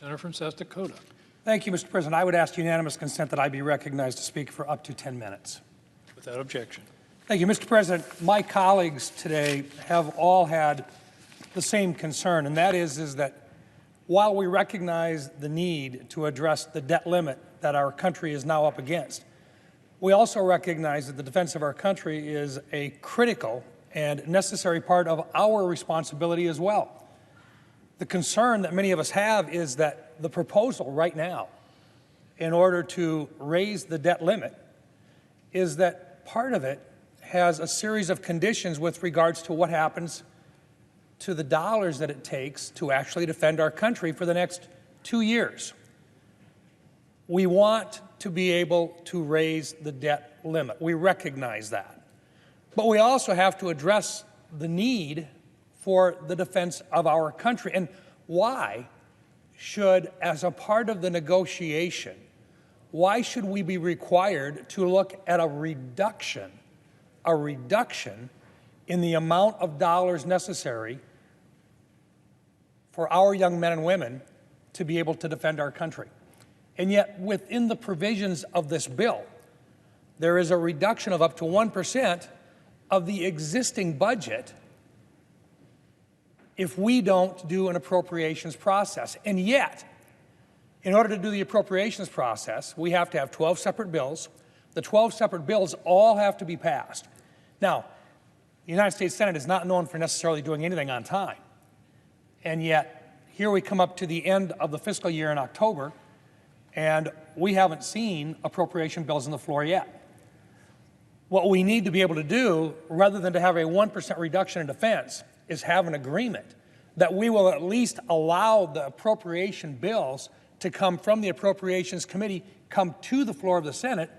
Senator from South Dakota. Thank you, Mr. President. I would ask unanimous consent that I be recognized to speak for up to 10 minutes. Without objection. Thank you, Mr. President. My colleagues today have all had the same concern, and that is that while we recognize the need to address the debt limit that our country is now up against, we also recognize that the defense of our country is a critical and necessary part of our responsibility as well. The concern that many of us have is that the proposal right now, in order to raise the debt limit, is that part of it has a series of conditions with regards to what happens to the dollars that it takes to actually defend our country for the next 2 years. We want to be able to raise the debt limit. We recognize that. But we also have to address the need for the defense of our country. And why should, as a part of the negotiation, why should we be required to look at a reduction in the amount of dollars necessary for our young men and women to be able to defend our country? And yet, within the provisions of this bill, there is a reduction of up to 1% of the existing budget if we don't do an appropriations process. And yet, in order to do the appropriations process, we have to have 12 separate bills. The 12 separate bills all have to be passed. Now, the United States Senate is not known for necessarily doing anything on time. And yet, here we come up to the end of the fiscal year in October, and we haven't seen appropriation bills on the floor yet. What we need to be able to do, rather than to have a 1% reduction in defense, is have an agreement that we will at least allow the appropriation bills to come from the Appropriations Committee, come to the floor of the Senate,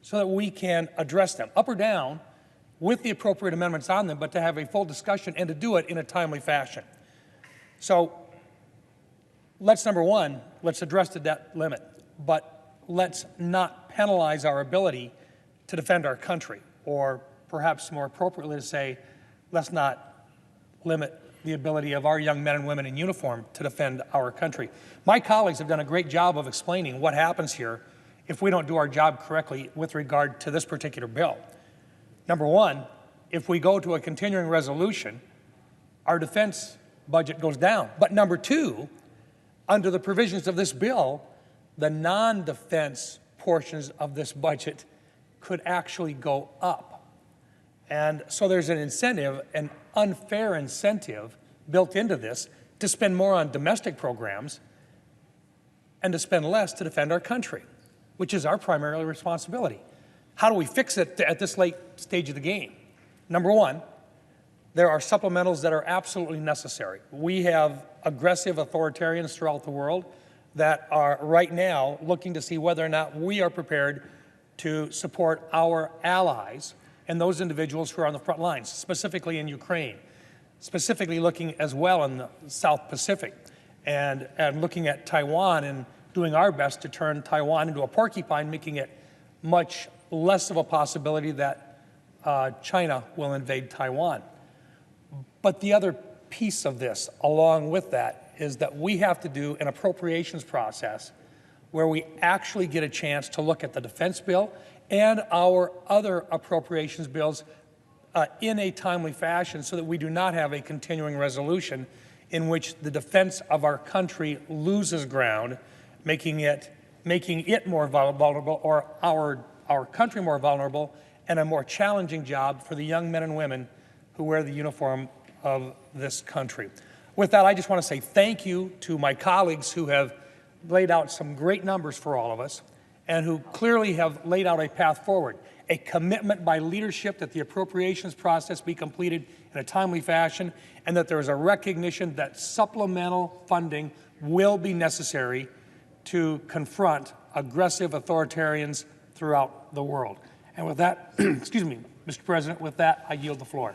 so that we can address them, up or down, with the appropriate amendments on them, but to have a full discussion and to do it in a timely fashion. So let's, number one, let's address the debt limit, but let's not penalize our ability to defend our country, or perhaps more appropriately to say, let's not limit the ability of our young men and women in uniform to defend our country. My colleagues have done a great job of explaining what happens here if we don't do our job correctly with regard to this particular bill. Number one, if we go to a continuing resolution, our defense budget goes down. But number two, under the provisions of this bill, the non-defense portions of this budget could actually go up. And so there's an incentive, an unfair incentive built into this to spend more on domestic programs and to spend less to defend our country, which is our primary responsibility. How do we fix it at this late stage of the game? Number one, there are supplementals that are absolutely necessary. We have aggressive authoritarians throughout the world that are right now looking to see whether or not we are prepared to support our allies and those individuals who are on the front lines, specifically in Ukraine, specifically looking as well in the South Pacific, and looking at Taiwan and doing our best to turn Taiwan into a porcupine, making it much less of a possibility that China will invade Taiwan. But the other piece of this, along with that, is that we have to do an appropriations process where we actually get a chance to look at the defense bill and our other appropriations bills in a timely fashion, so that we do not have a continuing resolution in which the defense of our country loses ground, making it more vulnerable, or our country more vulnerable, and a more challenging job for the young men and women who wear the uniform of this country. With that, I just want to say thank you to my colleagues who have laid out some great numbers for all of us, and who clearly have laid out a path forward, a commitment by leadership that the appropriations process be completed in a timely fashion, and that there is a recognition that supplemental funding will be necessary to confront aggressive authoritarians throughout the world. And with that, excuse me, Mr. President, with that, I yield the floor.